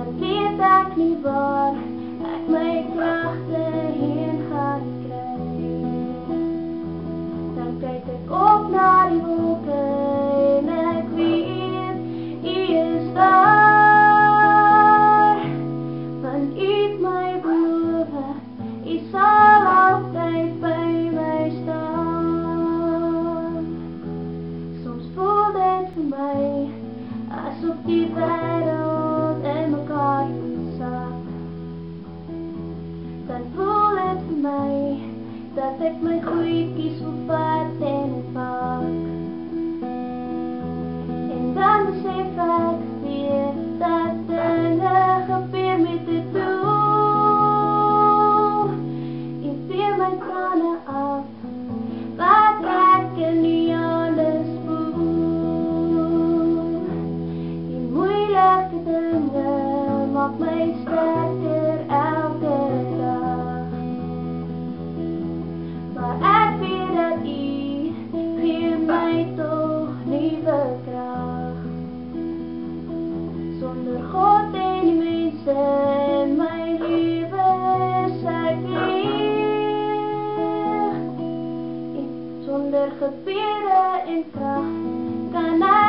dan weet ek nie waar ek my kragte heen gaan kry. Dan kyk ek op na die wolke en ek weet U is daar, want U het my beloof, U sal altyd by my staan. Soms voel dit vir my asof die wêreld in mekaar sak. Dan voel dit vir my dat ek my goedjies wil vat en pak. En dan besef ek weer dat dinge gebeur met 'n doel. U vee my trane af wat ek in die hande spoel. Die moeilike dinge maak my sterker elke dag. Maar ek weet dat U gee my tog nuwe krag. Sonder God en die mense in my lewe is ek leeg. Sonder gebede en krag kan ek